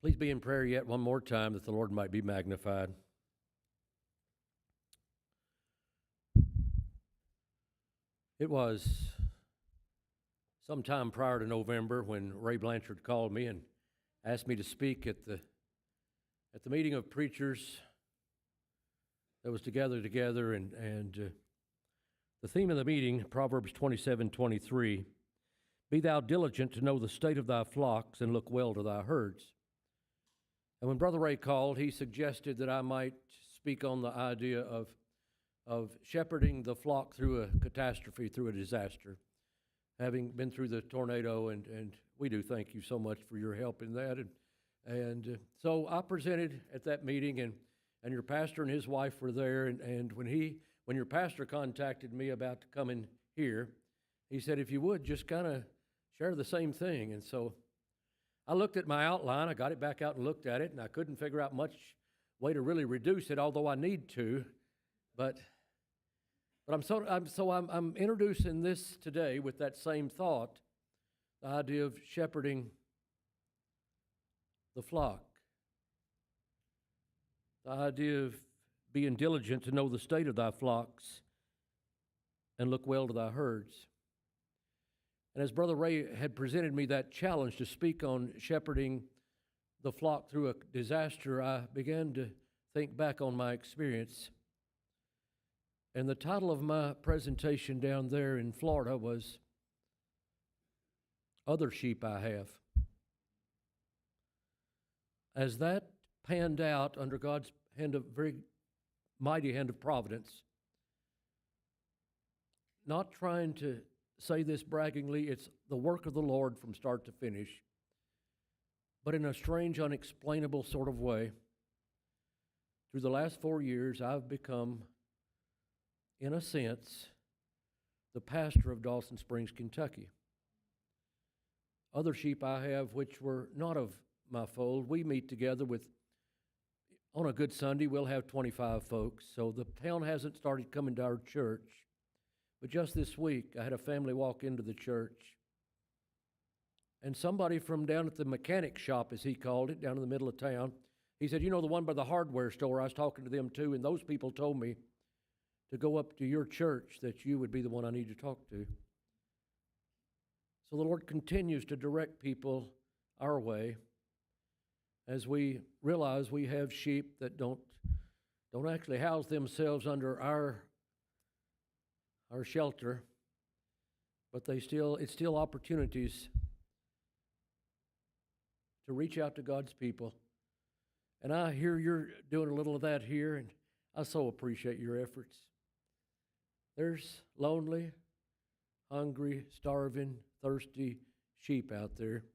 Please be in prayer yet one more time that the Lord might be magnified. It was sometime prior to November when Ray Blanchard called me and asked me to speak at the meeting of preachers that was together, and the theme of the meeting, Proverbs 27:23, "Be thou diligent to know the state of thy flocks, and look well to thy herds." And when Brother Ray called, he suggested that I might speak on the idea of shepherding the flock through a catastrophe, through a disaster, having been through the tornado, and we do thank you so much for your help in that. And so I presented at that meeting, and your pastor and his wife were there, and when your pastor contacted me about coming here, he said, if you would, just kind of share the same thing. And so I looked at my outline, I got it back out and looked at it, and I couldn't figure out much way to really reduce it, although I need to. But I'm introducing this today with that same thought, the idea of shepherding the flock, the idea of being diligent to know the state of thy flocks and look well to thy herds. And as Brother Ray had presented me that challenge to speak on shepherding the flock through a disaster, I began to think back on my experience. And the title of my presentation down there in Florida was Other Sheep I Have. As that panned out under God's very mighty hand of providence, not trying to say this braggingly, it's the work of the Lord from start to finish, but in a strange, unexplainable sort of way, through the last 4 years, I've become, in a sense, the pastor of Dawson Springs, Kentucky. Other sheep I have, which were not of my fold, we meet together with, on a good Sunday, we'll have 25 folks. So the town hasn't started coming to our church. But just this week, I had a family walk into the church. And somebody from down at the mechanic shop, as he called it, down in the middle of town, he said, you know, the one by the hardware store, I was talking to them too, and those people told me to go up to your church, that you would be the one I need to talk to. So the Lord continues to direct people our way as we realize we have sheep that don't actually house themselves under our shelter, but it's still opportunities to reach out to God's people. And I hear you're doing a little of that here, and I so appreciate your efforts. There's lonely, hungry, starving, thirsty sheep out there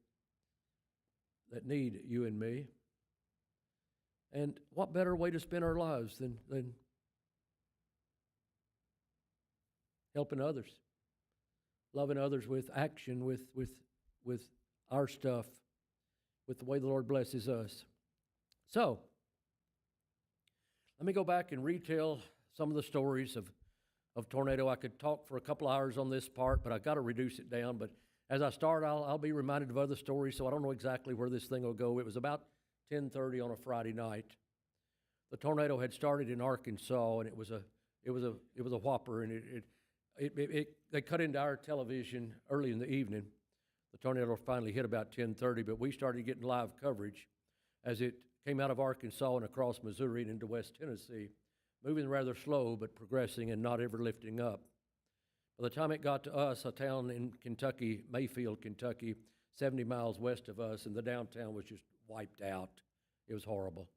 that need you and me. And what better way to spend our lives than helping others, loving others with action, with our stuff, with the way the Lord blesses us. So, let me go back and retell some of the stories of tornado. I could talk for a couple hours on this part, but I've got to reduce it down. But as I start, I'll be reminded of other stories, so I don't know exactly where this thing will go. It was about 10:30 on a Friday night. The tornado had started in Arkansas, and it was a whopper, and they cut into our television early in the evening. The tornado finally hit about 10:30, but we started getting live coverage as it came out of Arkansas and across Missouri and into West Tennessee, moving rather slow but progressing and not ever lifting up. By the time it got to us, a town in Kentucky, Mayfield, Kentucky, 70 miles west of us, and the downtown was just wiped out. It was horrible.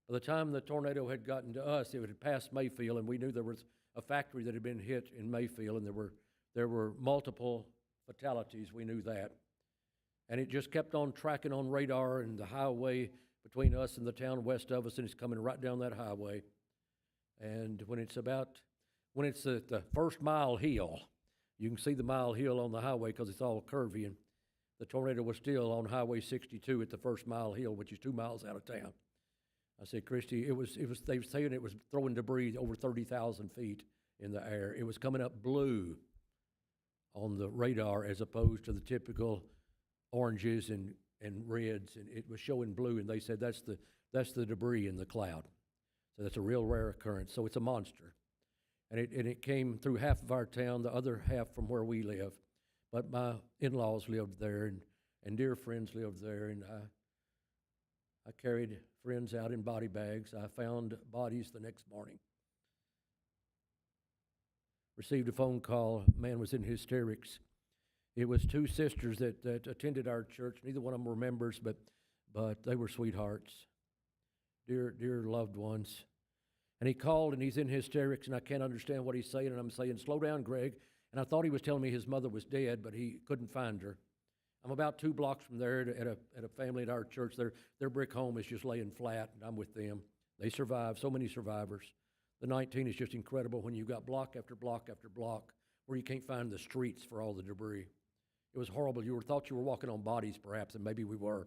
By the time the tornado had gotten to us, it had passed Mayfield, and we knew there was a factory that had been hit in Mayfield, and there were multiple fatalities. We knew that. And it just kept on tracking on radar and the highway between us and the town west of us, and it's coming right down that highway. And when it's at the first mile hill, you can see the mile hill on the highway because it's all curvy, and the tornado was still on Highway 62 at the first mile hill, which is 2 miles out of town. I said, Christy, they were saying it was throwing debris over 30,000 feet in the air. It was coming up blue on the radar as opposed to the typical oranges and and reds, and it was showing blue, and they said that's the debris in the cloud. So that's a real rare occurrence. So it's a monster. And it came through half of our town, the other half from where we live. But my in-laws lived there, and dear friends lived there, and I carried friends out in body bags. I found bodies the next morning. Received a phone call. Man was in hysterics. It was two sisters that attended our church. Neither one of them were members, but they were sweethearts, dear loved ones. And he called, and he's in hysterics, and I can't understand what he's saying. And I'm saying, slow down, Greg. And I thought he was telling me his mother was dead, but he couldn't find her. I'm about 2 blocks from there at a family at our church. Their brick home is just laying flat, and I'm with them. They survived, so many survivors. The 19 is just incredible when you've got block after block after block where you can't find the streets for all the debris. It was horrible. You thought you were walking on bodies, perhaps, and maybe we were.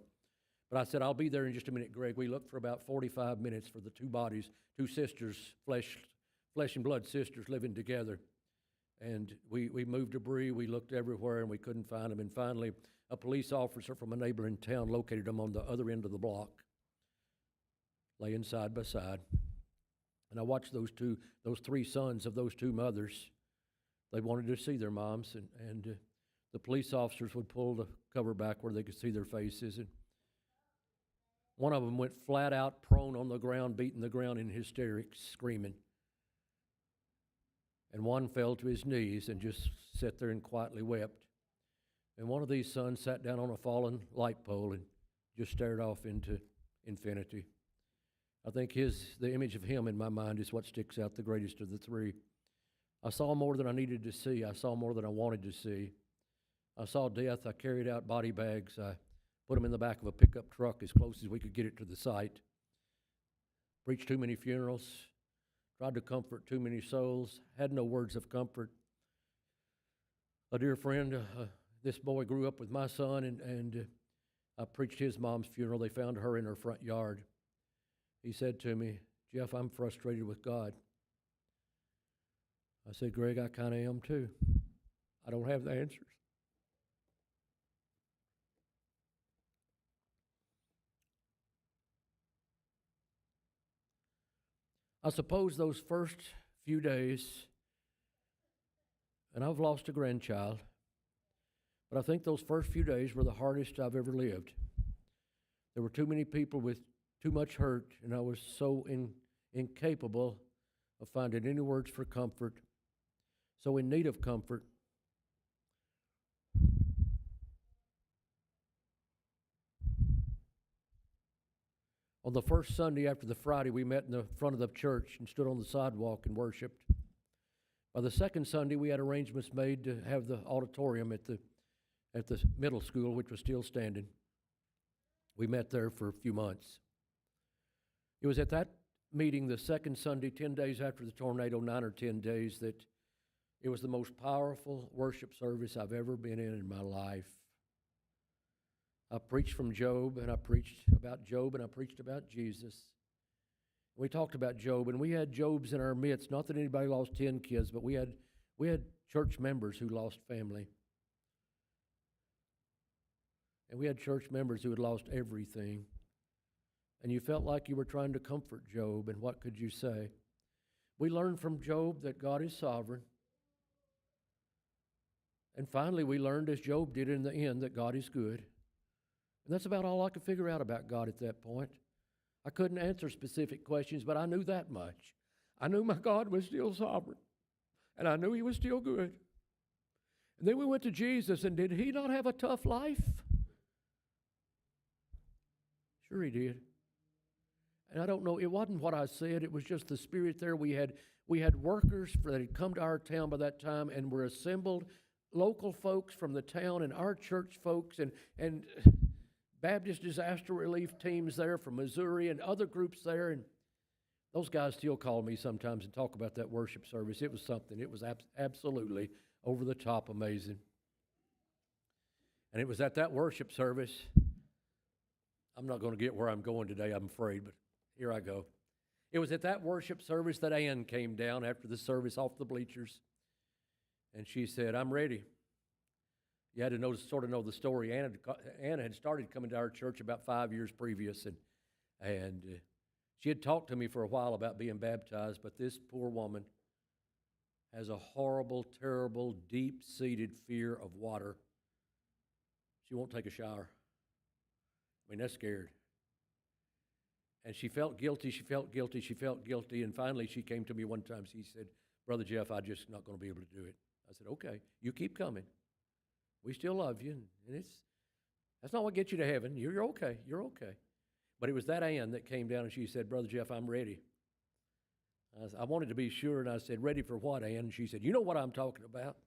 But I said, I'll be there in just a minute, Greg. We looked for about 45 minutes for the 2 bodies, 2 sisters, flesh and blood sisters living together. And we moved debris. We looked everywhere, and we couldn't find them. And finally, a police officer from a neighboring town located them on the other end of the block, laying side by side. And I watched those 3 sons of those 2 mothers. They wanted to see their moms, and the police officers would pull the cover back where they could see their faces. And one of them went flat out prone on the ground, beating the ground in hysterics, screaming. And one fell to his knees and just sat there and quietly wept. And one of these sons sat down on a fallen light pole and just stared off into infinity. I think the image of him in my mind is what sticks out the greatest of the 3. I saw more than I needed to see. I saw more than I wanted to see. I saw death. I carried out body bags. I put them in the back of a pickup truck as close as we could get it to the site. Preached too many funerals. Tried to comfort too many souls. Had no words of comfort. A dear friend, this boy grew up with my son, and I preached his mom's funeral. They found her in her front yard. He said to me, Jeff, I'm frustrated with God. I said, Greg, I kind of am too. I don't have the answers. I suppose those first few days, and I've lost a grandchild, but I think those first few days were the hardest I've ever lived. There were too many people with too much hurt, and I was so incapable of finding any words for comfort, so in need of comfort. On the first Sunday after the Friday, we met in the front of the church and stood on the sidewalk and worshiped. By the second Sunday, we had arrangements made to have the auditorium at the middle school, which was still standing. We met there for a few months. It was at that meeting, the second Sunday, 10 days after the tornado, 9 or 10 days, that it was the most powerful worship service I've ever been in my life. I preached from Job, and I preached about Job, and I preached about Jesus. We talked about Job, and we had Jobs in our midst. Not that anybody lost 10 kids, but we had church members who lost family. And we had church members who had lost everything. And you felt like you were trying to comfort Job, and what could you say? We learned from Job that God is sovereign. And finally, we learned, as Job did in the end, that God is good. And that's about all I could figure out about God at that point. I couldn't answer specific questions, but I knew that much. I knew my God was still sovereign, and I knew He was still good. And then we went to Jesus, and did He not have a tough life? Sure He did. And I don't know, it wasn't what I said, it was just the Spirit there. We had workers that had come to our town by that time and were assembled, local folks from the town and our church folks and Baptist disaster relief teams there from Missouri and other groups there. And those guys still call me sometimes and talk about that worship service. It was something. It was absolutely over the top amazing. And it was at that worship service, I'm not going to get where I'm going today, I'm afraid, but here I go. It was at that worship service that Ann came down after the service off the bleachers. And she said, I'm ready. you had to sort of know the story. Anna had started coming to our church about 5 years previous, and she had talked to me for a while about being baptized, but this poor woman has a horrible, terrible, deep-seated fear of water. She won't take a shower. I mean, that's scared. And she felt guilty, and finally she came to me one time. She said, Brother Jeff, I'm just not going to be able to do it. I said, okay, you keep coming. We still love you, and that's not what gets you to heaven. You're okay, you're okay. But it was that Ann that came down, and she said, Brother Jeff, I'm ready. I wanted to be sure, and I said, ready for what, Ann? And she said, you know what I'm talking about.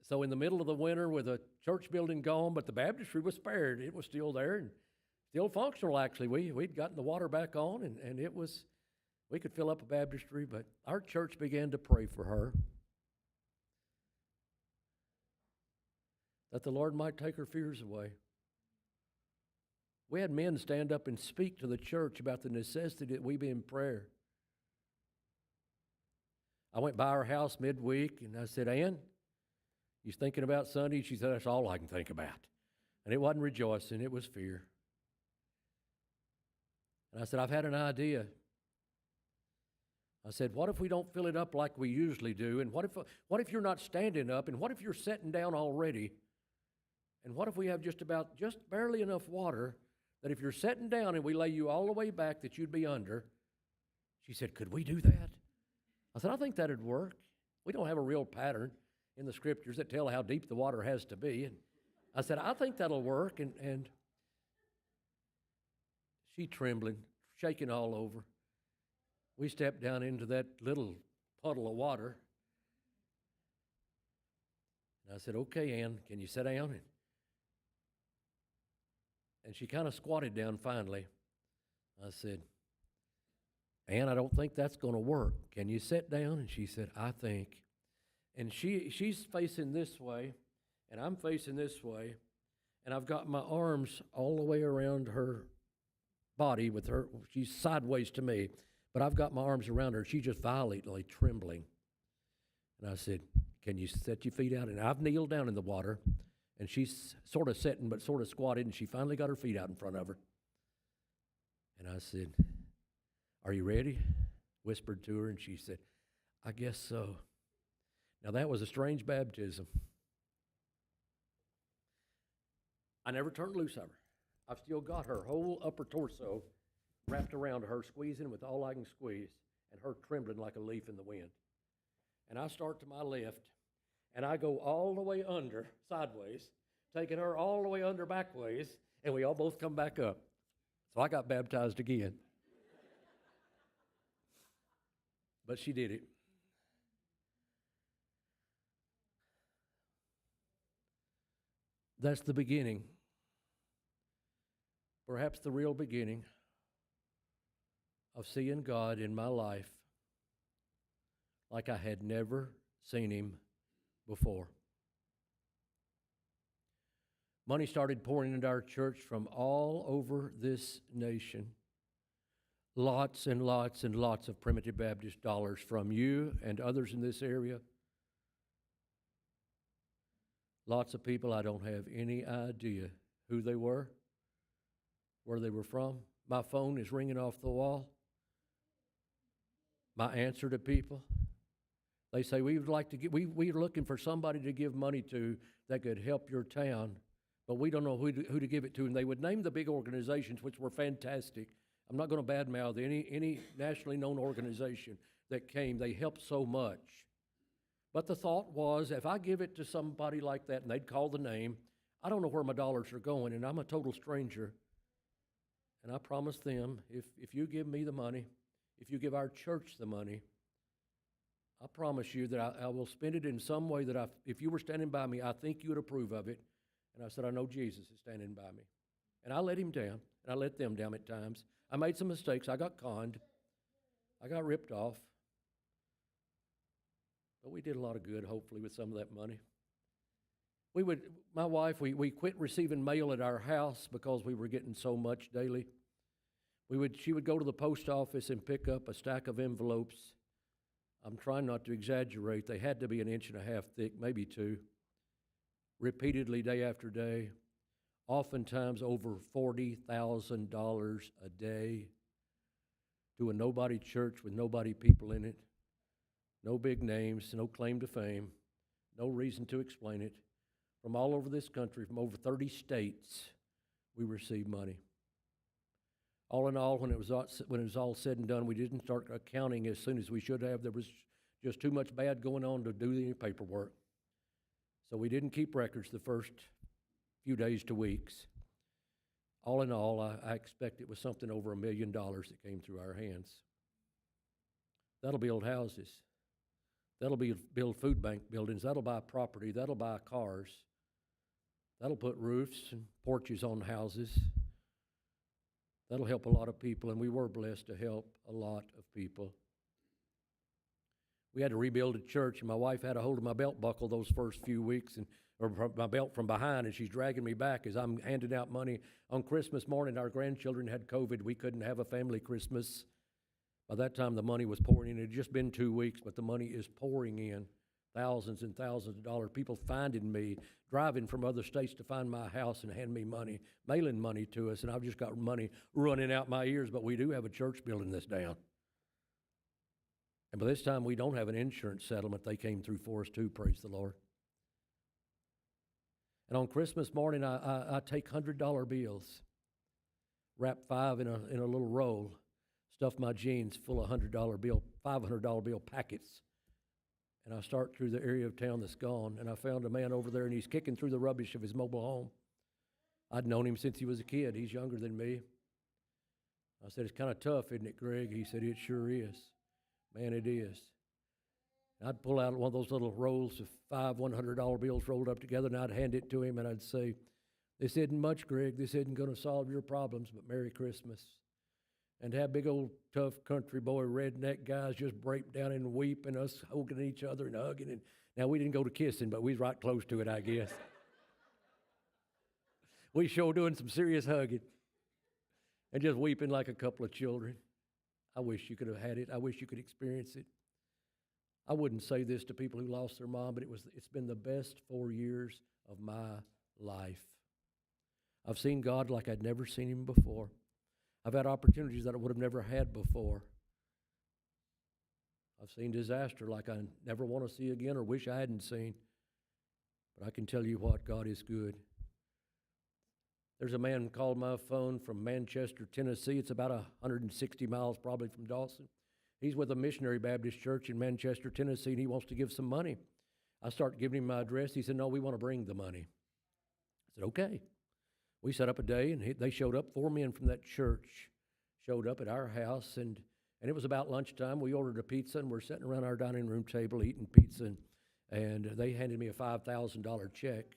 So in the middle of the winter with a church building gone, but the baptistry was spared. It was still there and still functional, actually. We'd gotten the water back on, and it was, we could fill up a baptistry, but our church began to pray for her that the Lord might take her fears away. We had men stand up and speak to the church about the necessity that we be in prayer. I went by her house midweek, and I said, Ann, you thinking about Sunday? She said, that's all I can think about. And it wasn't rejoicing, it was fear. And I said, I've had an idea. I said, what if we don't fill it up like we usually do? And what if you're not standing up? And what if you're sitting down already? And what if we have just barely enough water that if you're sitting down and we lay you all the way back that you'd be under? She said, could we do that? I said, I think that'd work. We don't have a real pattern in the scriptures that tell how deep the water has to be. And I said, I think that'll work. And she trembling, shaking all over. We stepped down into that little puddle of water. And I said, okay, Ann, can you sit down? And she kind of squatted down finally. I said, Ann, I don't think that's going to work. Can you sit down? And she said, I think. And she's facing this way, and I'm facing this way, and I've got my arms all the way around her body with her. She's sideways to me, but I've got my arms around her. She's just violently trembling. And I said, can you set your feet out? And I've kneeled down in the water, and she's sort of sitting but sort of squatted, and she finally got her feet out in front of her. And I said, are you ready? Whispered to her, and she said, I guess so. Now that was a strange baptism. I never turned loose of her. I've still got her whole upper torso wrapped around her, squeezing with all I can squeeze, and her trembling like a leaf in the wind. And I start to my left, and I go all the way under, sideways, taking her all the way under backways, and we all both come back up. So I got baptized again. But she did it. That's the beginning. Perhaps the real beginning of seeing God in my life like I had never seen Him before. Money started pouring into our church from all over this nation. Lots and lots and lots of Primitive Baptist dollars from you and others in this area. Lots of people, I don't have any idea who they were, where they were from. My phone is ringing off the wall. My answer to people, they say, we're looking for somebody to give money to that could help your town, but we don't know who to give it to. And they would name the big organizations, which were fantastic. I'm not going to badmouth any nationally known organization that came. They helped so much. But the thought was, if I give it to somebody like that and they'd call the name, I don't know where my dollars are going, and I'm a total stranger. And I promise them, if you give me the money, if you give our church the money, I promise you that I will spend it in some way that if you were standing by me, I think you would approve of it. And I said, I know Jesus is standing by me. And I let him down, and I let them down at times. I made some mistakes. I got conned. I got ripped off. But we did a lot of good, hopefully, with some of that money. My wife, we quit receiving mail at our house because we were getting so much daily. She would go to the post office and pick up a stack of envelopes. I'm trying not to exaggerate. They had to be 1.5 inches thick, maybe 2. repeatedly day after day, oftentimes over $40,000 a day, to a nobody church with nobody people in it, no big names, no claim to fame, no reason to explain it. From all over this country, from over 30 states, we received money. All in all, when it was all said and done, we didn't start accounting as soon as we should have. There was just too much bad going on to do any paperwork. So we didn't keep records the first few days to weeks. All in all, I expect it was something over $1 million that came through our hands. That'll build houses. That'll build food bank buildings. That'll buy property. That'll buy cars. That'll put roofs and porches on houses. That'll help a lot of people, and we were blessed to help a lot of people. We had to rebuild a church, and my wife had a hold of my belt buckle those first few weeks, or my belt from behind, and she's dragging me back as I'm handing out money. On Christmas morning, our grandchildren had COVID. We couldn't have a family Christmas. By that time, the money was pouring in. It had just been 2 weeks, but the money is pouring in. Thousands and thousands of dollars. People finding me, driving from other states to find my house and hand me money, mailing money to us, and I've just got money running out my ears, but we do have a church building this down. And by this time, we don't have an insurance settlement. They came through for us too, praise the Lord. And on Christmas morning, I take $100 bills, wrap 5 in a little roll, stuff my jeans full of $500 bill packets. And I start through the area of town that's gone, and I found a man over there, and he's kicking through the rubbish of his mobile home. I'd known him since he was a kid. He's younger than me. I said, "It's kind of tough, isn't it, Greg?" He said, "It sure is." Man, it is. I'd pull out one of those little rolls of 5 $100 bills rolled up together, and I'd hand it to him, and I'd say, "This isn't much, Greg. This isn't going to solve your problems, but Merry Christmas." And to have big old tough country boy redneck guys just break down and weep, and us hugging each other and hugging. And now we didn't go to kissing, but we was right close to it, I guess. We sure doing some serious hugging and just weeping like a couple of children. I wish you could have had it. I wish you could experience it. I wouldn't say this to people who lost their mom, but it's been the best 4 years of my life. I've seen God like I'd never seen him before. I've had opportunities that I would have never had before. I've seen disaster like I never want to see again or wish I hadn't seen. But I can tell you what, God is good. There's a man called my phone from Manchester, Tennessee. It's about 160 miles probably from Dawson. He's with a missionary Baptist church in Manchester, Tennessee, and he wants to give some money. I start giving him my address. He said, "No, we want to bring the money." I said, "Okay." We set up a day, and they showed up. 4 men from that church showed up at our house, and it was about lunchtime. We ordered a pizza, and we're sitting around our dining room table eating pizza, and they handed me a $5,000 check.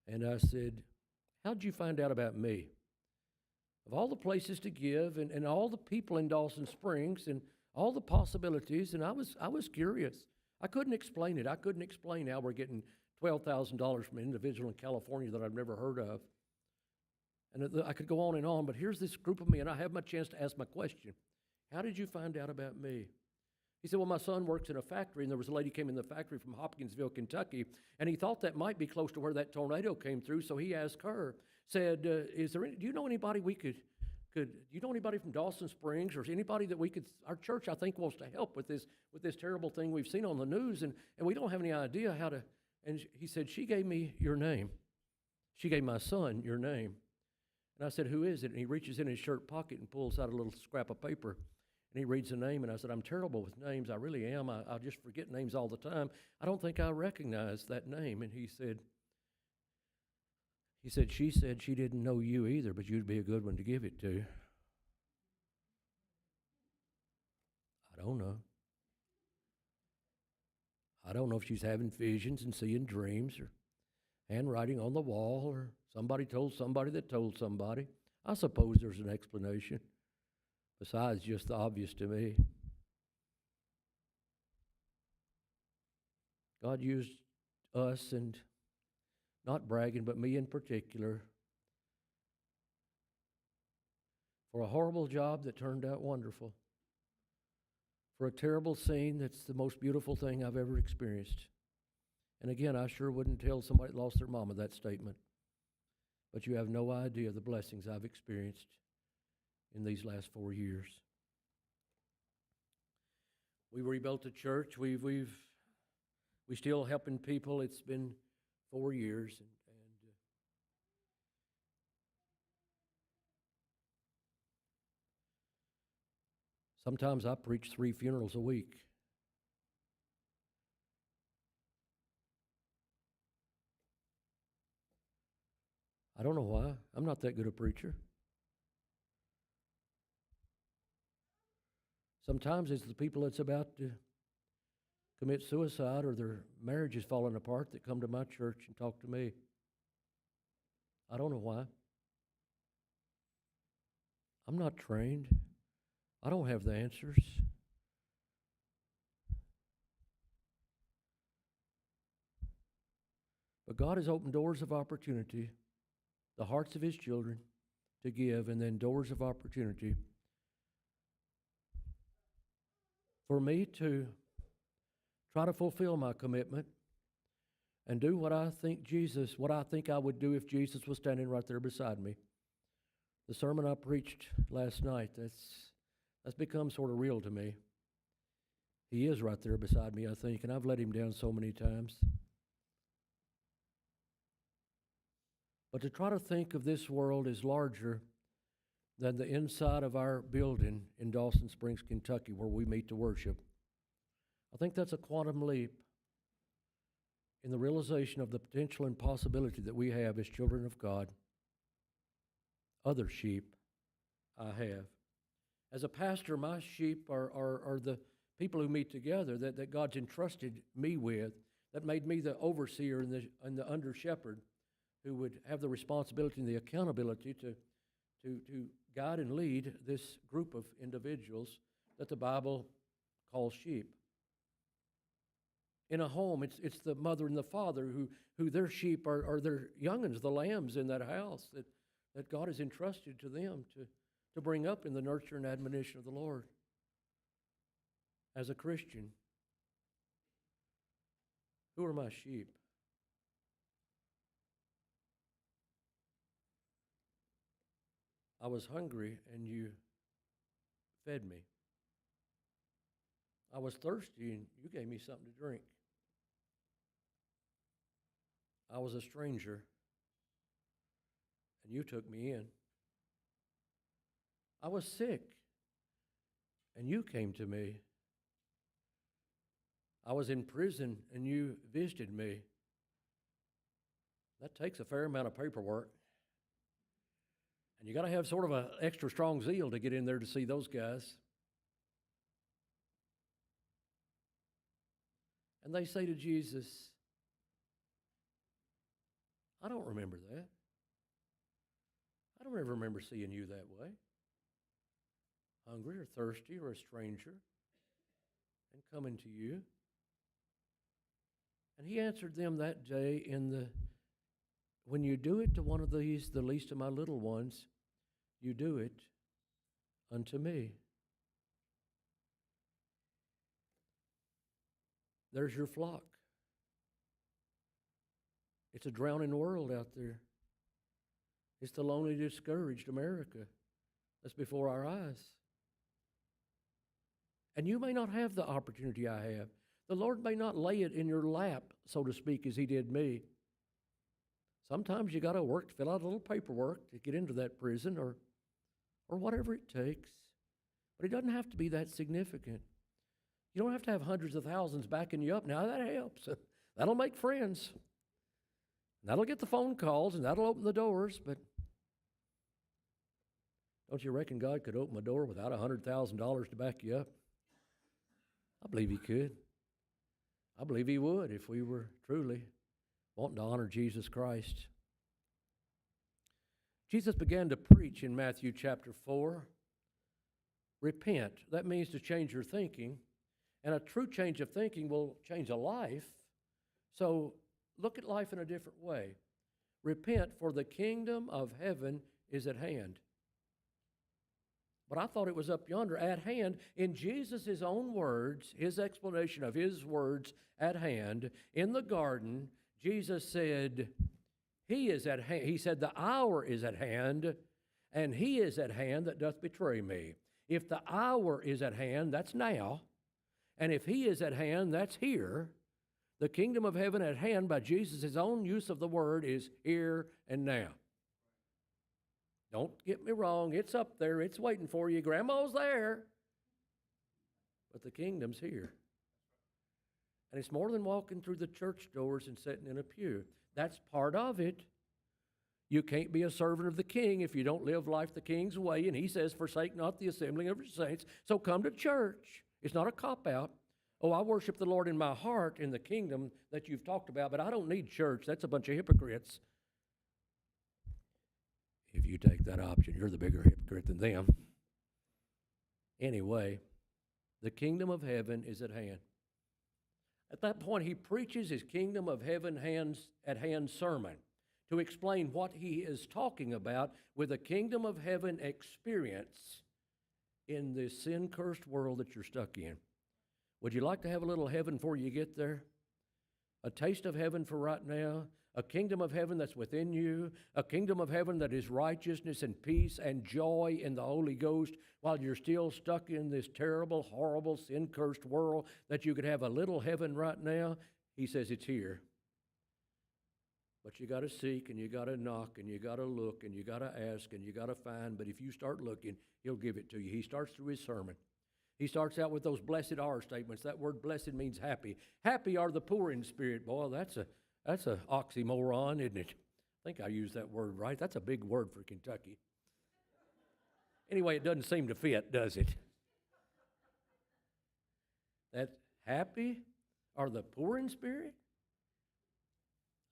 And I said, "How'd you find out about me?" Of all the places to give, and all the people in Dawson Springs, and all the possibilities, and I was curious. I couldn't explain it. I couldn't explain how we're getting $12,000 from an individual in California that I've never heard of. And I could go on, but here's this group of men. I have my chance to ask my question. "How did you find out about me?" He said, "Well, my son works in a factory, and there was a lady came in the factory from Hopkinsville, Kentucky, and he thought that might be close to where that tornado came through, so he asked her, said, do you know anybody do you know anybody from Dawson Springs, or anybody that our church, I think, wants to help with this terrible thing we've seen on the news, and we don't have any idea how to," and he said, "She gave me your name. She gave my son your name." And I said, "Who is it?" And he reaches in his shirt pocket and pulls out a little scrap of paper. And he reads the name, and I said, "I'm terrible with names. I really am. I just forget names all the time. I don't think I recognize that name." And he said, "She said she didn't know you either, but you'd be a good one to give it to." I don't know. I don't know if she's having visions and seeing dreams, or handwriting on the wall, or somebody told somebody that told somebody. I suppose there's an explanation, besides just the obvious to me. God used us, and not bragging, but me in particular, for a horrible job that turned out wonderful, for a terrible scene that's the most beautiful thing I've ever experienced. And again, I sure wouldn't tell somebody that lost their mama that statement. But you have no idea the blessings I've experienced in these last 4 years. We rebuilt the church. We still helping people. It's been 4 years, and sometimes I preach 3 funerals a week. I don't know why. I'm not that good a preacher. Sometimes it's the people that's about to commit suicide or their marriage is falling apart that come to my church and talk to me. I don't know why. I'm not trained. I don't have the answers. But God has opened doors of opportunity, the hearts of His children to give, and then doors of opportunity for me to try to fulfill my commitment and do what I think I would do if Jesus was standing right there beside me. The sermon I preached last night, that's become sort of real to me. He is right there beside me, I think, and I've let Him down so many times. But to try to think of this world as larger than the inside of our building in Dawson Springs, Kentucky, where we meet to worship, I think that's a quantum leap in the realization of the potential and possibility that we have as children of God. Other sheep I have. As a pastor, my sheep are the people who meet together that God's entrusted me with, that made me the overseer and the under shepherd who would have the responsibility and the accountability to guide and lead this group of individuals that the Bible calls sheep. In a home, it's the mother and the father who their sheep are their young'uns, the lambs in that house that God has entrusted to them to bring up in the nurture and admonition of the Lord. As a Christian, who are my sheep? I was hungry and you fed me. I was thirsty and you gave me something to drink. I was a stranger and you took me in. I was sick and you came to me. I was in prison and you visited me. That takes a fair amount of paperwork. And you got to have sort of an extra strong zeal to get in there to see those guys. And they say to Jesus, I don't remember that. I don't ever remember seeing you that way. Hungry or thirsty or a stranger and coming to you. And He answered them that day when you do it to one of these, the least of my little ones, you do it unto me. There's your flock. It's a drowning world out there. It's the lonely, discouraged America that's before our eyes. And you may not have the opportunity I have. The Lord may not lay it in your lap, so to speak, as He did me. Sometimes you got to work to fill out a little paperwork to get into that prison or whatever it takes. But it doesn't have to be that significant. You don't have to have hundreds of thousands backing you up. Now, that helps. That'll make friends. That'll get the phone calls, and that'll open the doors. But don't you reckon God could open a door without $100,000 to back you up? I believe He could. I believe He would if we were truly wanting to honor Jesus Christ. Jesus began to preach in Matthew chapter 4. Repent. That means to change your thinking. And a true change of thinking will change a life. So look at life in a different way. Repent, for the kingdom of heaven is at hand. But I thought it was up yonder, at hand. In Jesus' own words, his explanation of his words, at hand, in the garden, Jesus said, he is at hand. He said, the hour is at hand, and he is at hand that doth betray me. If the hour is at hand, that's now. And if he is at hand, that's here. The kingdom of heaven at hand, by Jesus' own use of the word, is here and now. Don't get me wrong, it's up there, it's waiting for you. Grandma's there. But the kingdom's here. And it's more than walking through the church doors and sitting in a pew. That's part of it. You can't be a servant of the king if you don't live life the king's way. And he says, forsake not the assembling of your saints. So come to church. It's not a cop-out. Oh, I worship the Lord in my heart in the kingdom that you've talked about, but I don't need church. That's a bunch of hypocrites. If you take that option, you're the bigger hypocrite than them. Anyway, the kingdom of heaven is at hand. At that point, he preaches his kingdom of heaven at hand sermon to explain what he is talking about with a kingdom of heaven experience in this sin-cursed world that you're stuck in. Would you like to have a little heaven before you get there? A taste of heaven for right now? A kingdom of heaven that's within you, a kingdom of heaven that is righteousness and peace and joy in the Holy Ghost while you're still stuck in this terrible, horrible, sin-cursed world, that you could have a little heaven right now. He says it's here. But you got to seek, and you got to knock, and you got to look, and you got to ask, and you got to find. But if you start looking, he'll give it to you. He starts through his sermon. He starts out with those blessed are statements. That word blessed means happy. Happy are the poor in spirit. Boy, that's a oxymoron, isn't it? I think I used that word right. That's a big word for Kentucky. Anyway, it doesn't seem to fit, does it? That happy are the poor in spirit?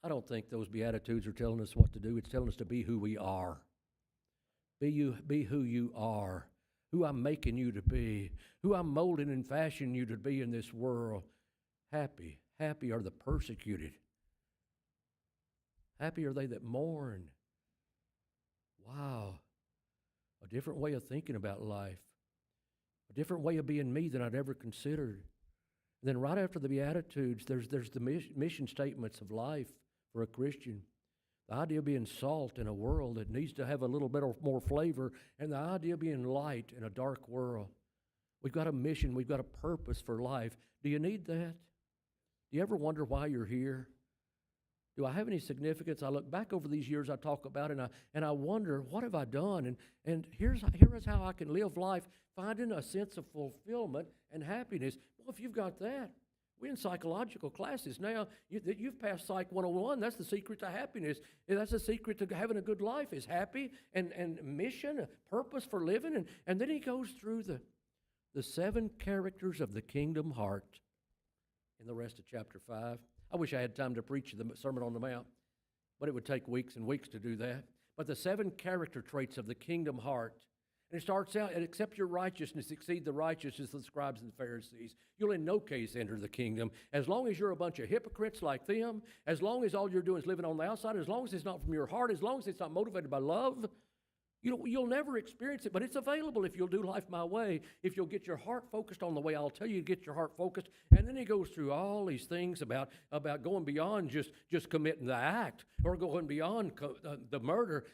I don't think those Beatitudes are telling us what to do. It's telling us to be who we are. Be who you are, who I'm making you to be, who I'm molding and fashioning you to be in this world. Happy are the persecuted. Happy are they that mourn. Wow. A different way of thinking about life. A different way of being me than I'd ever considered. And then right after the Beatitudes, there's the mission statements of life for a Christian. The idea of being salt in a world that needs to have a little bit more flavor, and the idea of being light in a dark world. We've got a mission. We've got a purpose for life. Do you need that? Do you ever wonder why you're here? Do I have any significance? I look back over these years I talk about, and I wonder, what have I done? And here is how I can live life, finding a sense of fulfillment and happiness. Well, if you've got that, we're in psychological classes now. You've passed Psych 101. That's the secret to happiness. That's the secret to having a good life, is happy and mission, a purpose for living. And then he goes through the 7 characters of the kingdom heart in the rest of chapter 5. I wish I had time to preach the Sermon on the Mount, but it would take weeks and weeks to do that. But the 7 character traits of the kingdom heart. And it starts out, except your righteousness exceed the righteousness of the scribes and the Pharisees. You'll in no case enter the kingdom. As long as you're a bunch of hypocrites like them, as long as all you're doing is living on the outside, as long as it's not from your heart, as long as it's not motivated by love, you'll never experience it. But it's available if you'll do life my way, if you'll get your heart focused on the way I'll tell you to get your heart focused. And then he goes through all these things about going beyond just committing the act or going beyond the murder.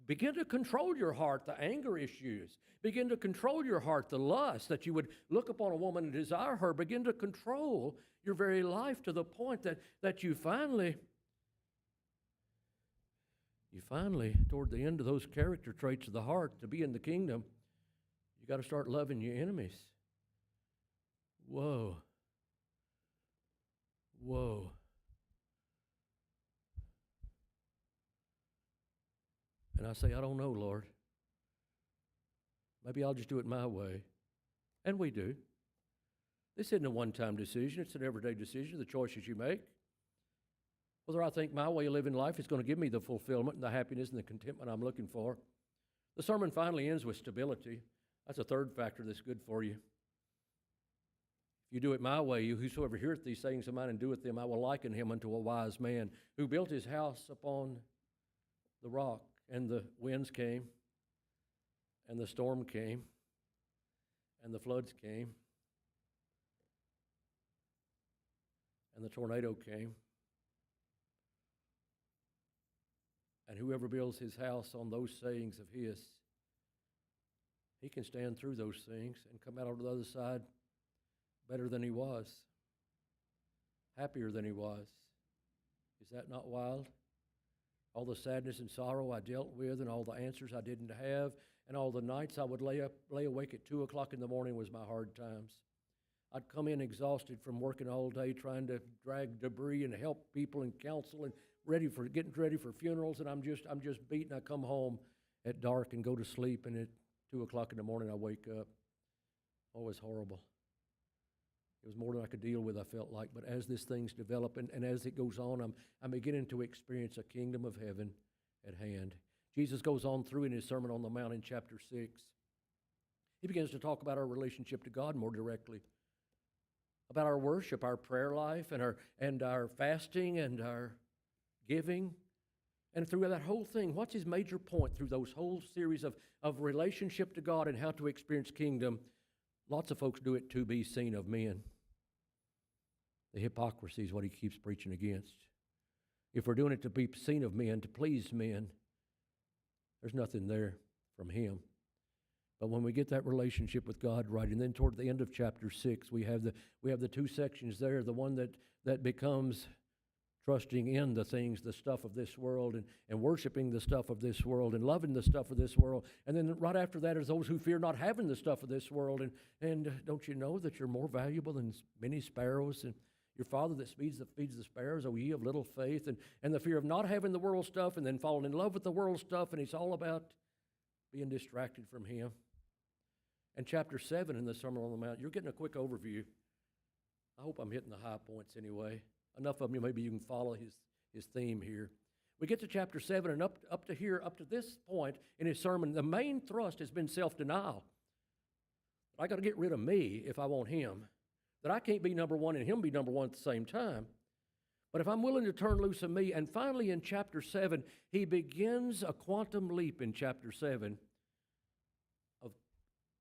Begin to control your heart, the anger issues. Begin to control your heart, the lust, that you would look upon a woman and desire her. Begin to control your very life to the point that you finally, toward the end of those character traits of the heart, to be in the kingdom, you got to start loving your enemies. Whoa. And I say, I don't know, Lord. Maybe I'll just do it my way. And we do. This isn't a one-time decision. It's an everyday decision, the choices you make. Whether I think my way of living life is going to give me the fulfillment and the happiness and the contentment I'm looking for. The sermon finally ends with stability. That's a third factor that's good for you. If you do it my way, whosoever heareth these sayings of mine and doeth them, I will liken him unto a wise man who built his house upon the rock, and the winds came, And the storm came, and the floods came, and the tornado came. And whoever builds his house on those sayings of his, he can stand through those things and come out on the other side better than he was, happier than he was. Is that not wild? All the sadness and sorrow I dealt with, and all the answers I didn't have, and all the nights I would lay awake at 2 o'clock in the morning was my hard times. I'd come in exhausted from working all day trying to drag debris and help people and counsel and getting ready for funerals, and I'm just beaten. I come home at dark and go to sleep, and at 2 o'clock in the morning I wake up. Oh, it was horrible. It was more than I could deal with, I felt like. But as this thing's develop and as it goes on, I'm beginning to experience a kingdom of heaven at hand. Jesus goes on through in his Sermon on the Mount in chapter 6. He begins to talk about our relationship to God more directly, about our worship, our prayer life, and our fasting and our giving. And through that whole thing, what's his major point through those whole series of relationship to God and how to experience kingdom? Lots of folks do it to be seen of men. The hypocrisy is what he keeps preaching against. If we're doing it to be seen of men, to please men, there's nothing there from him. But when we get that relationship with God right, and then toward the end of chapter 6, we have the two sections there, the one that becomes trusting in the things, the stuff of this world, and worshiping the stuff of this world, and loving the stuff of this world. And then right after that is those who fear not having the stuff of this world. And don't you know that you're more valuable than many sparrows? And your Father that feeds the sparrows, O ye of little faith. And the fear of not having the world stuff, and then falling in love with the world stuff, and it's all about being distracted from him. And chapter 7 in the Sermon on the Mount, you're getting a quick overview. I hope I'm hitting the high points anyway. Enough of them, maybe you can follow his theme here. We get to chapter 7, and up to this point in his sermon, the main thrust has been self-denial. I got to get rid of me if I want him. That I can't be number one and him be number one at the same time. But if I'm willing to turn loose of me, and finally in chapter 7, he begins a quantum leap in chapter 7.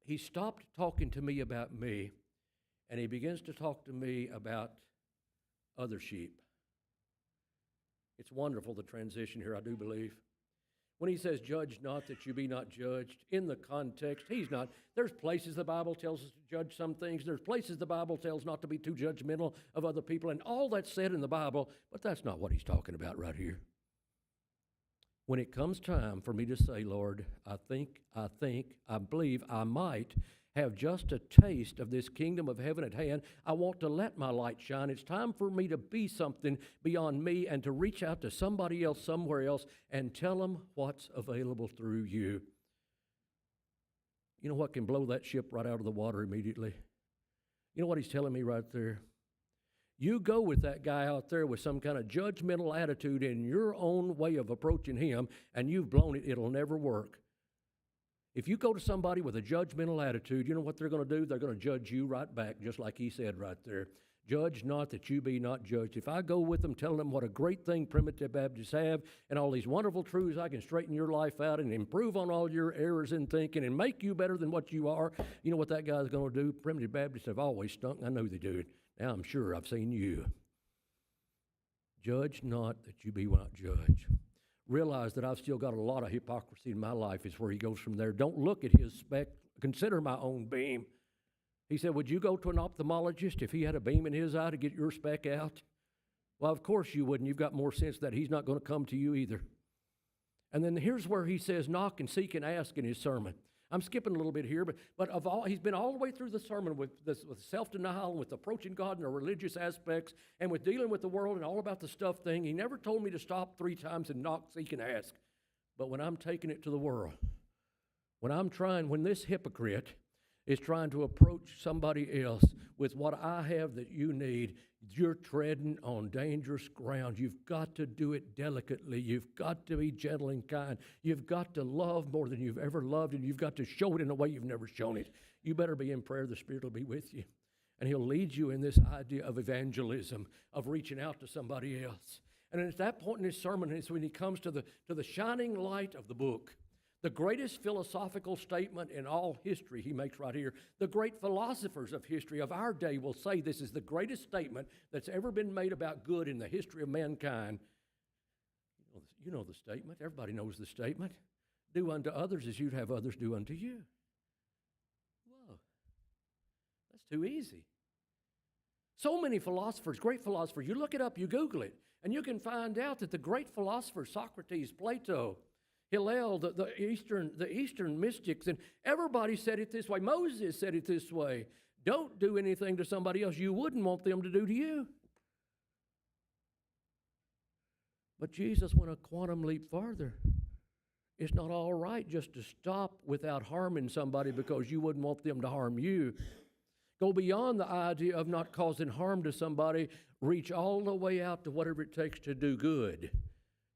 He stopped talking to me about me, and he begins to talk to me about other sheep. It's wonderful, the transition here, I do believe. When he says, judge not that you be not judged, in the context, he's not. There's places the Bible tells us to judge some things. There's places the Bible tells not to be too judgmental of other people, and all that's said in the Bible, but that's not what he's talking about right here. When it comes time for me to say, Lord, I believe I might have just a taste of this kingdom of heaven at hand. I want to let my light shine. It's time for me to be something beyond me and to reach out to somebody else somewhere else and tell them what's available through you. You know what can blow that ship right out of the water immediately? You know what he's telling me right there? You go with that guy out there with some kind of judgmental attitude in your own way of approaching him, and you've blown it. It'll never work. If you go to somebody with a judgmental attitude, you know what they're going to do? They're going to judge you right back, just like he said right there. Judge not that you be not judged. If I go with them telling them what a great thing Primitive Baptists have and all these wonderful truths, I can straighten your life out and improve on all your errors in thinking and make you better than what you are, you know what that guy's going to do? Primitive Baptists have always stunk. I know they do it. Now I'm sure I've seen you. Judge not that you be not judged. Realize that I've still got a lot of hypocrisy in my life is where he goes from there. Don't look at his speck. Consider my own beam. He said, would you go to an ophthalmologist if he had a beam in his eye to get your speck out? Well, of course you wouldn't. You've got more sense that he's not going to come to you either. And then here's where he says, knock and seek and ask in his sermon. I'm skipping a little bit here, but he's been all the way through the sermon with self-denial and with approaching God in the religious aspects and with dealing with the world and all about the stuff thing. He never told me to stop 3 times and knock, seek, and ask. But when I'm taking it to the world, when this hypocrite is trying to approach somebody else with what I have that you need, you're treading on dangerous ground. You've got to do it delicately. You've got to be gentle and kind. You've got to love more than you've ever loved, and you've got to show it in a way you've never shown it. You better be in prayer. The Spirit will be with you. And he'll lead you in this idea of evangelism, of reaching out to somebody else. And at that point in his sermon is when he comes to the shining light of the book, The greatest philosophical statement in all history he makes right here. The great philosophers of history of our day will say this is the greatest statement that's ever been made about good in the history of mankind. You know the statement. Everybody knows the statement. Do unto others as you'd have others do unto you. Whoa, that's too easy. So many philosophers, great philosophers, you look it up, you Google it, and you can find out that the great philosophers, Socrates, Plato, Hillel, the Eastern mystics, and everybody said it this way. Moses said it this way. Don't do anything to somebody else you wouldn't want them to do to you. But Jesus went a quantum leap farther. It's not all right just to stop without harming somebody because you wouldn't want them to harm you. Go beyond the idea of not causing harm to somebody. Reach all the way out to whatever it takes to do good.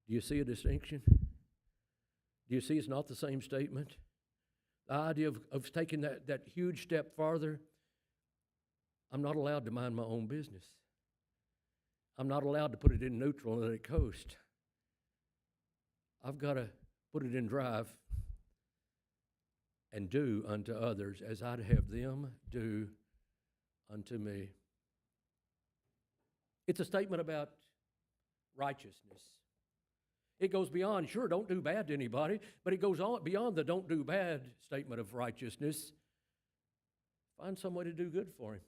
Do you see a distinction? Do you see it's not the same statement? The idea of taking that huge step farther. I'm not allowed to mind my own business. I'm not allowed to put it in neutral and let it coast. I've got to put it in drive and do unto others as I'd have them do unto me. It's a statement about righteousness. It goes beyond, sure, don't do bad to anybody, but it goes on beyond the don't do bad statement of righteousness. Find some way to do good for him.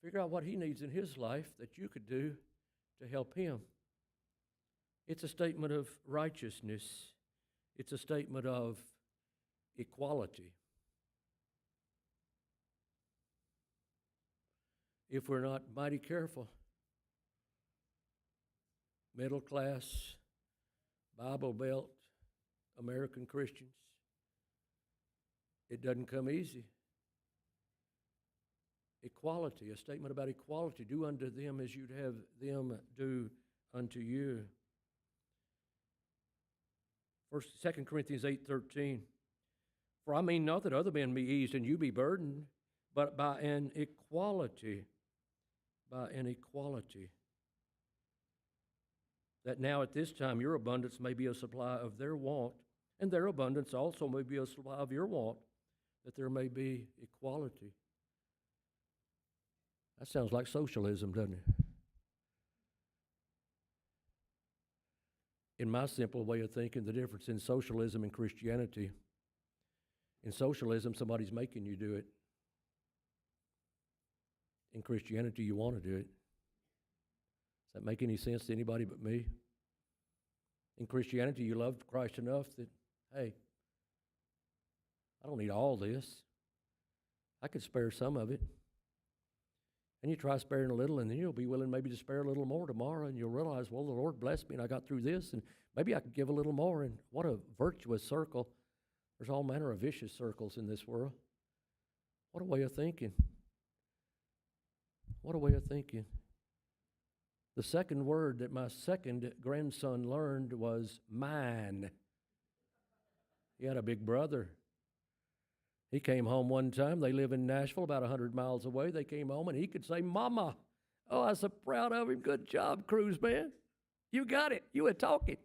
Figure out what he needs in his life that you could do to help him. It's a statement of righteousness. It's a statement of equality. If we're not mighty careful, middle class, Bible Belt, American Christians, it doesn't come easy. Equality, a statement about equality. Do unto them as you'd have them do unto you. 2 Corinthians 8:13. For I mean not that other men be eased and you be burdened, but by an equality. By an equality. That now at this time your abundance may be a supply of their want, and their abundance also may be a supply of your want, that there may be equality. That sounds like socialism, doesn't it? In my simple way of thinking, the difference in socialism and Christianity, in socialism, somebody's making you do it. In Christianity, you want to do it. Does that make any sense to anybody but me? In Christianity, you love Christ enough that, hey, I don't need all this. I could spare some of it. And you try sparing a little, and then you'll be willing maybe to spare a little more tomorrow, and you'll realize, well, the Lord blessed me, and I got through this, and maybe I could give a little more. And what a virtuous circle. There's all manner of vicious circles in this world. What a way of thinking. What a way of thinking. The second word that my second grandson learned was mine. He had a big brother. He came home one time. They live in Nashville, about 100 miles away. They came home, and he could say, Mama. Oh, I was so proud of him. Good job, Cruz, man. You got it. You were talking.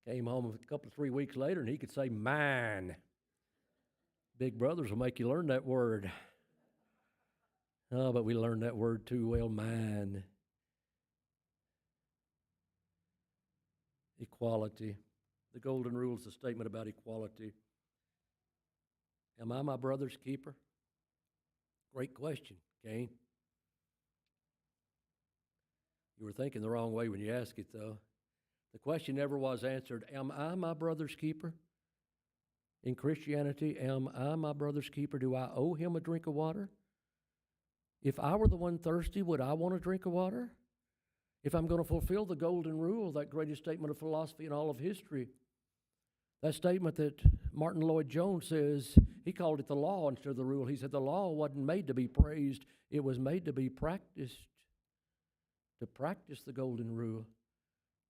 Came home a couple, 3 weeks later, and he could say, mine. Big brothers will make you learn that word. Oh, but we learned that word too well, mine. Equality. The golden rule is a statement about equality. Am I my brother's keeper? Great question, Cain. You were thinking the wrong way when you asked it, though. The question never was answered, am I my brother's keeper? In Christianity, am I my brother's keeper? Do I owe him a drink of water? If I were the one thirsty, would I want a drink of water? If I'm going to fulfill the golden rule, that greatest statement of philosophy in all of history, that statement that Martin Lloyd-Jones says, he called it the law instead of the rule. He said the law wasn't made to be praised. It was made to be practiced, to practice the golden rule,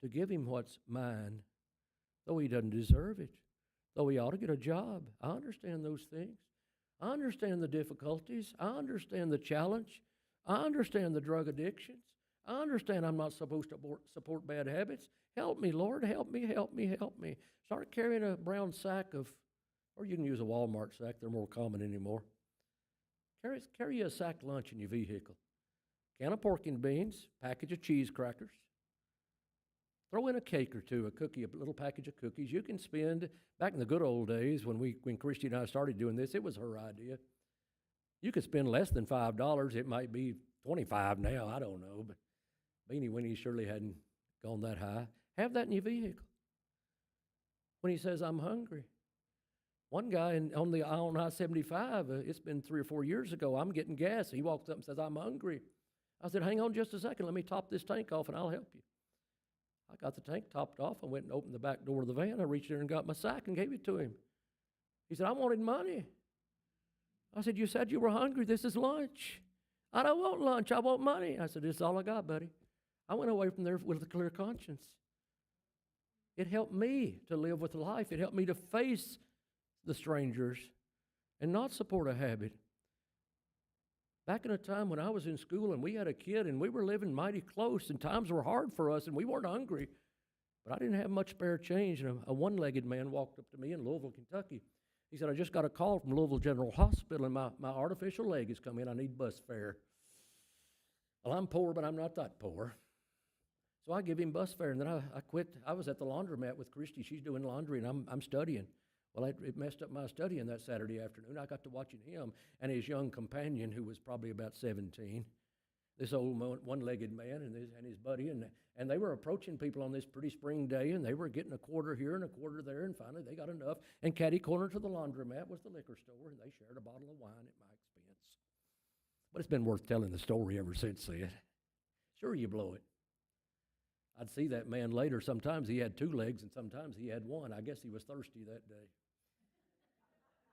to give him what's mine, though he doesn't deserve it, though he ought to get a job. I understand those things. I understand the difficulties. I understand the challenge. I understand the drug addictions. I understand I'm not supposed to support bad habits. Help me, Lord, help me, help me, help me. Start carrying a brown sack of, or you can use a Walmart sack. They're more common anymore. Carry a sack lunch in your vehicle. Can of pork and beans, package of cheese crackers. Throw in a cake or two, a little package of cookies. You can spend, back in the good old days when Christy and I started doing this, it was her idea. You could spend less than $5. It might be $25 now, I don't know, but Beanie Weenie surely hadn't gone that high. Have that in your vehicle. When he says, I'm hungry. One guy on I-75, it's been 3 or 4 years ago, I'm getting gas. He walks up and says, I'm hungry. I said, hang on just a second. Let me top this tank off and I'll help you. I got the tank topped off. I went and opened the back door of the van. I reached there and got my sack and gave it to him. He said, I wanted money. I said, you said you were hungry. This is lunch. I don't want lunch. I want money. I said, this is all I got, buddy. I went away from there with a clear conscience. It helped me to live with life. It helped me to face the strangers and not support a habit. Back in a time when I was in school and we had a kid and we were living mighty close and times were hard for us and we weren't hungry, but I didn't have much spare change, and a one-legged man walked up to me in Louisville, Kentucky. He said, I just got a call from Louisville General Hospital and my artificial leg has come in. I need bus fare. Well, I'm poor, but I'm not that poor. So I give him bus fare, and then I quit. I was at the laundromat with Christy. She's doing laundry, and I'm studying. Well, it messed up my studying that Saturday afternoon. I got to watching him and his young companion, who was probably about 17, this old one-legged man and his buddy, and they were approaching people on this pretty spring day, and they were getting a quarter here and a quarter there, and finally they got enough. And catty-corner to the laundromat was the liquor store, and they shared a bottle of wine at my expense. But it's been worth telling the story ever since then. Sure, you blow it. I'd see that man later. Sometimes he had 2 legs, and sometimes he had 1. I guess he was thirsty that day.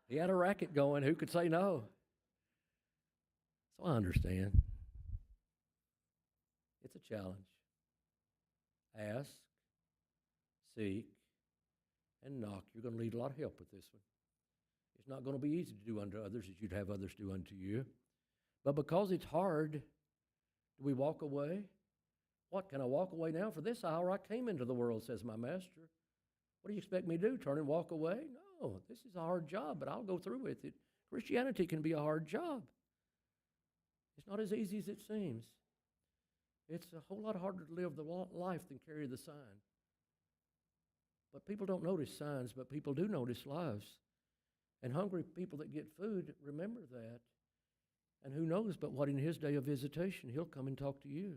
He had a racket going. Who could say no? So I understand. It's a challenge. Ask, seek, and knock. You're going to need a lot of help with this one. It's not going to be easy to do unto others as you'd have others do unto you. But because it's hard, do we walk away? What, can I walk away now? For this hour I came into the world, says my master. What do you expect me to do, turn and walk away? No, this is a hard job, but I'll go through with it. Christianity can be a hard job. It's not as easy as it seems. It's a whole lot harder to live the life than carry the sign. But people don't notice signs, but people do notice lives. And hungry people that get food, remember that. And who knows but what in his day of visitation, he'll come and talk to you.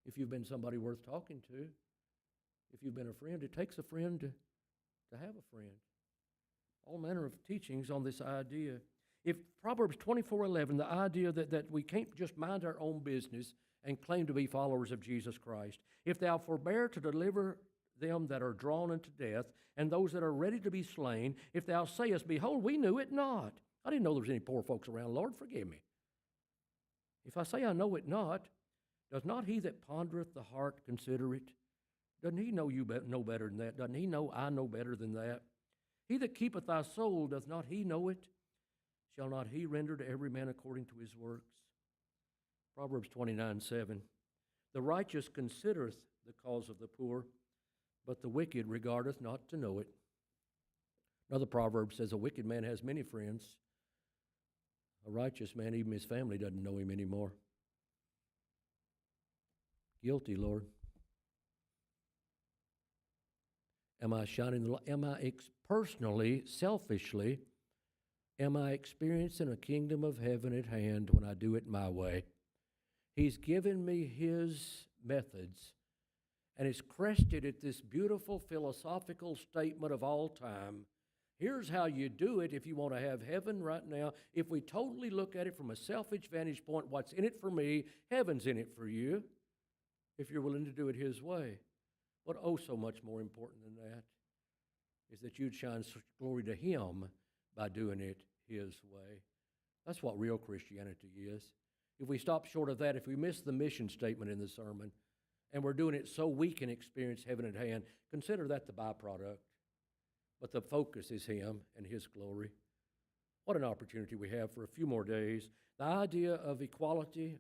If you've been somebody worth talking to, if you've been a friend, it takes a friend to have a friend. All manner of teachings on this idea. If Proverbs 24:11, the idea that we can't just mind our own business and claim to be followers of Jesus Christ. If thou forbear to deliver them that are drawn unto death, and those that are ready to be slain, if thou sayest, behold, we knew it not. I didn't know there was any poor folks around. Lord, forgive me. If I say I know it not, does not he that pondereth the heart consider it? Doesn't he know you know better than that? Doesn't he know I know better than that? He that keepeth thy soul, doth not he know it? Shall not he render to every man according to his works? Proverbs 29:7. The righteous considereth the cause of the poor, but the wicked regardeth not to know it. Another proverb says, a wicked man has many friends. A righteous man, even his family doesn't know him anymore. Guilty, Lord. Am I shining the light? Am I personally, selfishly, am I experiencing a kingdom of heaven at hand when I do it my way? He's given me his methods, and it's crested at this beautiful philosophical statement of all time. Here's how you do it if you want to have heaven right now. If we totally look at it from a selfish vantage point, what's in it for me, heaven's in it for you, if you're willing to do it his way. But oh, so much more important than that is that you'd shine glory to him by doing it his way. That's what real Christianity is. If we stop short of that, if we miss the mission statement in the sermon, and we're doing it so we can experience heaven at hand, consider that the byproduct. But the focus is him and his glory. What an opportunity we have for a few more days. The idea of equality,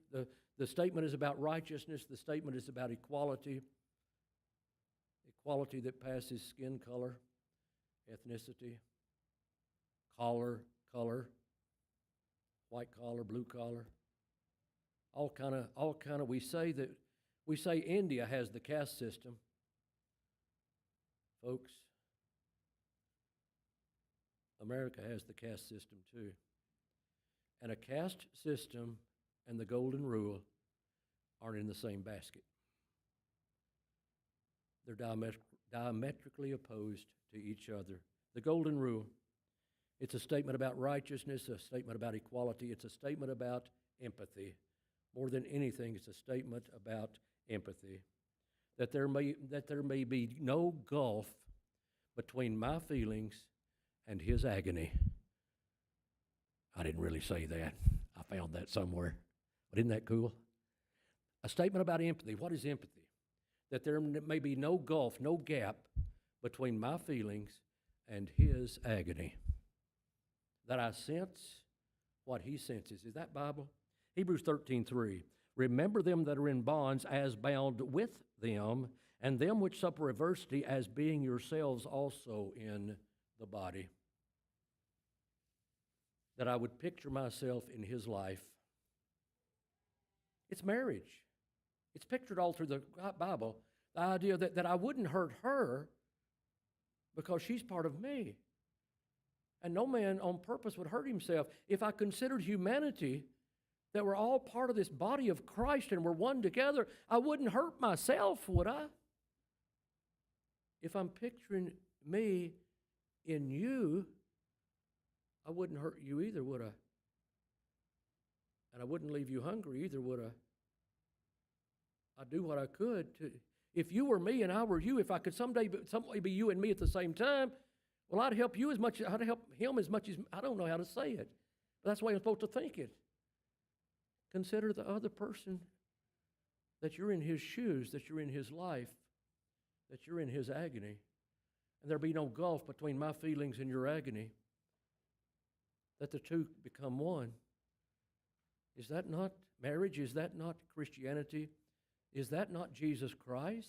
The statement is about righteousness. The statement is about equality. Equality that passes skin color, ethnicity, collar, white collar, blue collar. All kind of. We say India has the caste system, folks. America has the caste system too. And a caste system and the golden rule aren't in the same basket. They're diametrically opposed to each other. The golden rule, it's a statement about righteousness, a statement about equality, it's a statement about empathy. More than anything, it's a statement about empathy. That there may be no gulf between my feelings and his agony. I didn't really say that. I found that somewhere. But isn't that cool? A statement about empathy. What is empathy? That there may be no gulf, no gap between my feelings and his agony. That I sense what he senses. Is that Bible? Hebrews 13:3. Remember them that are in bonds as bound with them, and them which suffer adversity as being yourselves also in the body. That I would picture myself in his life. It's marriage. It's pictured all through the Bible. The idea that I wouldn't hurt her because she's part of me. And no man on purpose would hurt himself. If I considered humanity, that we're all part of this body of Christ and we're one together, I wouldn't hurt myself, would I? If I'm picturing me in you, I wouldn't hurt you either, would I? And I wouldn't leave you hungry either, would I? I'd do what I could to. If you were me and I were you, if I could someday be you and me at the same time, well, I'd help you as much. I'd help him as much as I don't know how to say it. But that's the way I'm supposed to think it. Consider the other person, that you're in his shoes, that you're in his life, that you're in his agony, and there be no gulf between my feelings and your agony. That the two become one. Is that not marriage? Is that not Christianity? Is that not Jesus Christ?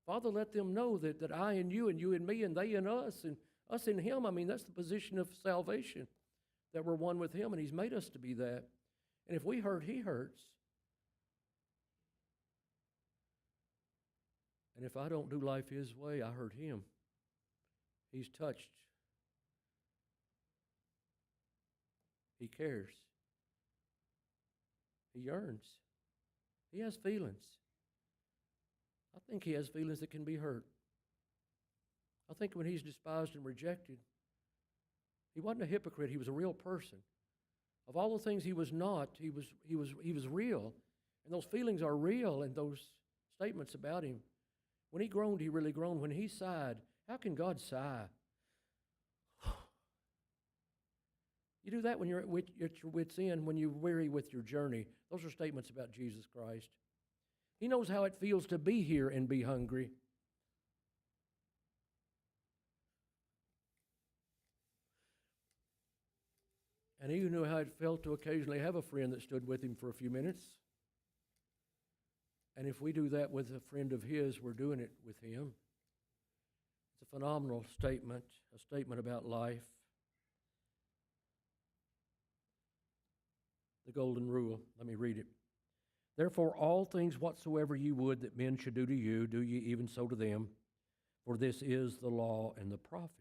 Father, let them know that I and you and me and they and us in him. I mean, that's the position of salvation, that we're one with him, and he's made us to be that. And if we hurt, he hurts. And if I don't do life his way, I hurt him. He's touched. He cares. He yearns. He has feelings. I think he has feelings that can be hurt. I think when he's despised and rejected, he wasn't a hypocrite. He was a real person. Of all the things he was not, he was real. And those feelings are real, and those statements about him. When he groaned, he really groaned. When he sighed, how can God sigh? You do that when you're at your wit's end, when you're weary with your journey. Those are statements about Jesus Christ. He knows how it feels to be here and be hungry. And he knew how it felt to occasionally have a friend that stood with him for a few minutes. And if we do that with a friend of his, we're doing it with him. It's a phenomenal statement, a statement about life. The golden rule. Let me read it. Therefore, all things whatsoever you would that men should do to you, do ye even so to them. For this is the law and the prophets.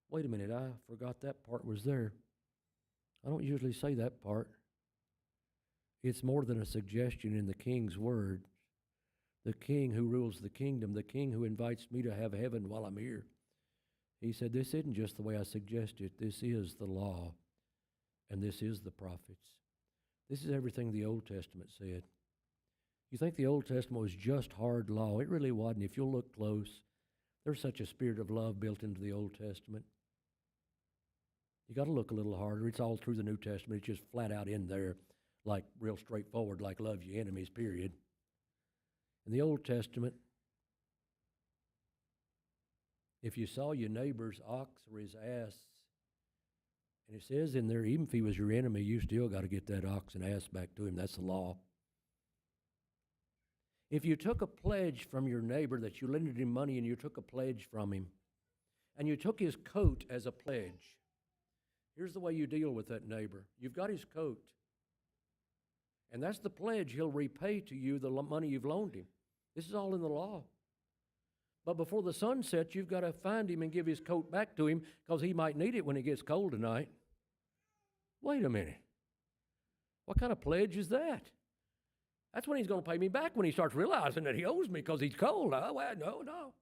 Wait a minute, I forgot that part was there. I don't usually say that part. It's more than a suggestion in the king's words. The king who rules the kingdom, the king who invites me to have heaven while I'm here. He said, this isn't just the way I suggest it. This is the law, and this is the prophets. This is everything the Old Testament said. You think the Old Testament was just hard law? It really wasn't. If you'll look close, there's such a spirit of love built into the Old Testament. You got to look a little harder. It's all through the New Testament. It's just flat out in there, like real straightforward, like love your enemies, period. In the Old Testament, if you saw your neighbor's ox or his ass, and it says in there, even if he was your enemy, you still got to get that ox and ass back to him. That's the law. If you took a pledge from your neighbor that you lended him money and you took a pledge from him, and you took his coat as a pledge, here's the way you deal with that neighbor. You've got his coat, and that's the pledge he'll repay to you the money you've loaned him. This is all in the law. But before the sun sets, you've got to find him and give his coat back to him because he might need it when it gets cold tonight. Wait a minute. What kind of pledge is that? That's when he's going to pay me back, when he starts realizing that he owes me because he's cold. Oh, well, no.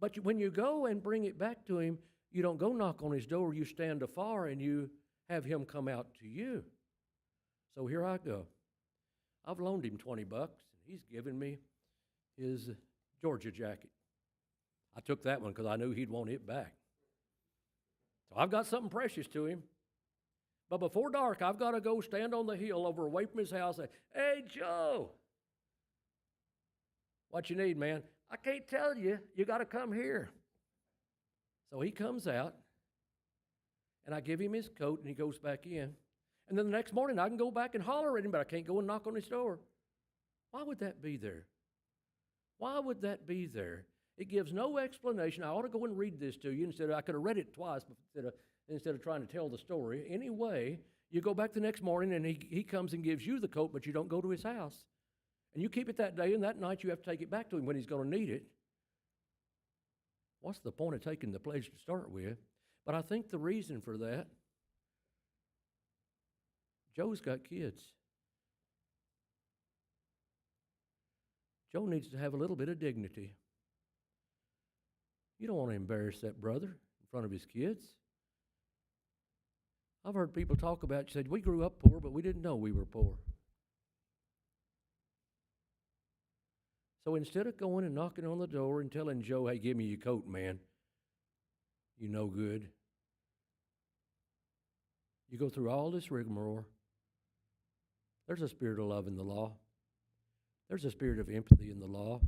But when you go and bring it back to him, you don't go knock on his door. You stand afar and you have him come out to you. So here I go. I've loaned him $20, and he's given me his Georgia jacket. I took that one because I knew he'd want it back. So I've got something precious to him. But before dark, I've got to go stand on the hill over away from his house and say, "Hey, Joe, what you need, man?" "I can't tell you. You got to come here." So he comes out, and I give him his coat, and he goes back in. And then the next morning, I can go back and holler at him, but I can't go and knock on his door. Why would that be there? Why would that be there? It gives no explanation. I ought to go and read this to you instead of, I could have read it twice instead of trying to tell the story. Anyway, you go back the next morning, and he comes and gives you the coat, but you don't go to his house. And you keep it that day, and that night you have to take it back to him when he's going to need it. What's the point of taking the pledge to start with? But I think the reason for that, Joe's got kids. Joe needs to have a little bit of dignity. You don't want to embarrass that brother in front of his kids. I've heard people talk about, you said, we grew up poor, but we didn't know we were poor. So instead of going and knocking on the door and telling Joe, "Hey, give me your coat, man, you no good," you go through all this rigmarole. There's a spirit of love in the law. There's a spirit of empathy in the law.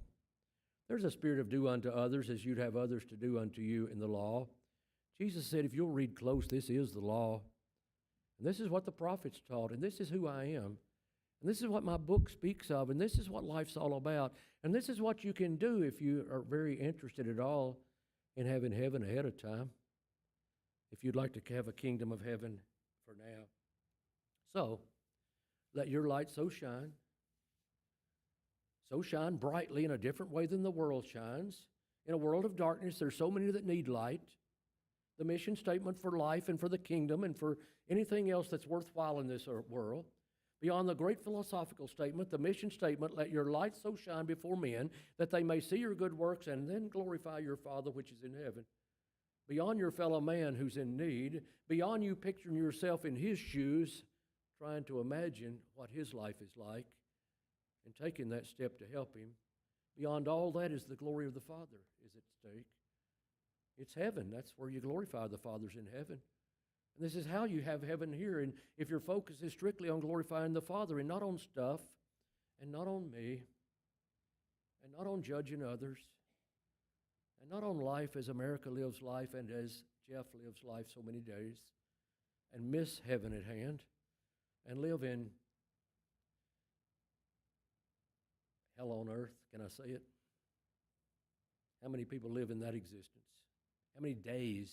There's a spirit of do unto others as you'd have others to do unto you in the law. Jesus said, if you'll read close, this is the law. And this is what the prophets taught, and this is who I am. And this is what my book speaks of, and this is what life's all about. And this is what you can do if you are very interested at all in having heaven ahead of time, if you'd like to have a kingdom of heaven for now. So, let your light so shine brightly in a different way than the world shines. In a world of darkness, there's so many that need light. The mission statement for life and for the kingdom and for anything else that's worthwhile in this world. Beyond the great philosophical statement, the mission statement, let your light so shine before men that they may see your good works and then glorify your Father which is in heaven. Beyond your fellow man who's in need, beyond you picturing yourself in his shoes, trying to imagine what his life is like and taking that step to help him, beyond all that is the glory of the Father is at stake. It's heaven. That's where you glorify the Father's in heaven. And this is how you have heaven here. And if your focus is strictly on glorifying the Father and not on stuff and not on me and not on judging others and not on life as America lives life and as Jeff lives life so many days and miss heaven at hand and live in hell on earth, can I say it? How many people live in that existence? How many days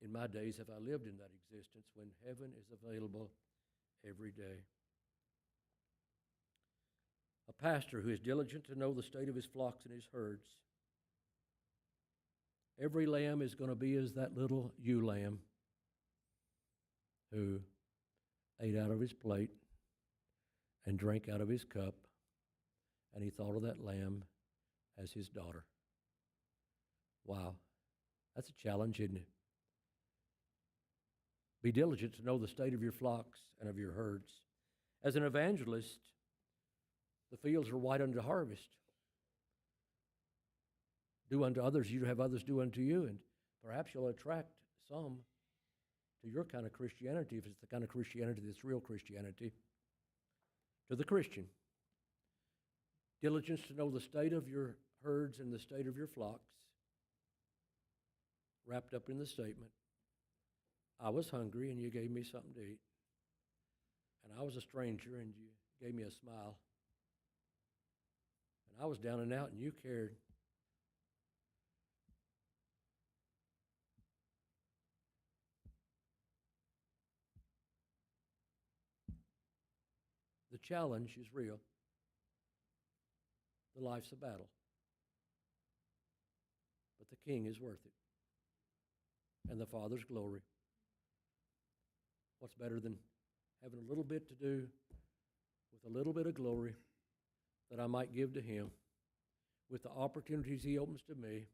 in my days have I lived in that existence when heaven is available every day? A pastor who is diligent to know the state of his flocks and his herds. Every lamb is going to be as that little ewe lamb who ate out of his plate and drank out of his cup, and he thought of that lamb as his daughter. Wow, that's a challenge, isn't it? Be diligent to know the state of your flocks and of your herds. As an evangelist, the fields are white unto harvest. Do unto others, you have others do unto you, and perhaps you'll attract some to your kind of Christianity, if it's the kind of Christianity that's real Christianity, to the Christian. Diligence to know the state of your herds and the state of your flocks, wrapped up in the statement, I was hungry and you gave me something to eat, and I was a stranger and you gave me a smile. was down and out, and you cared. The challenge is real. The life's a battle. But the King is worth it. And the Father's glory. What's better than having a little bit to do with a little bit of glory that I might give to Him, with the opportunities He opens to me,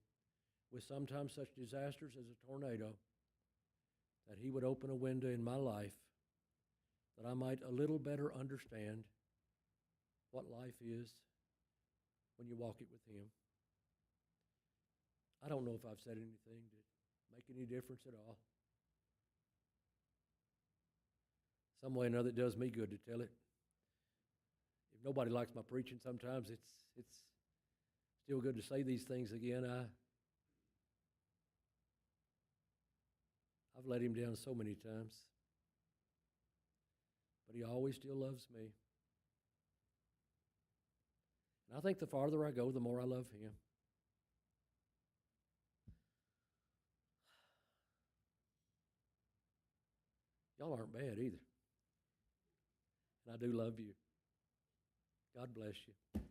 with sometimes such disasters as a tornado, that He would open a window in my life that I might a little better understand what life is when you walk it with Him. I don't know if I've said anything to make any difference at all. Some way or another, it does me good to tell it. If nobody likes my preaching, sometimes it's still good to say these things again. I've let Him down so many times, but He always still loves me. And I think the farther I go, the more I love Him. Y'all aren't bad either. And I do love you. God bless you.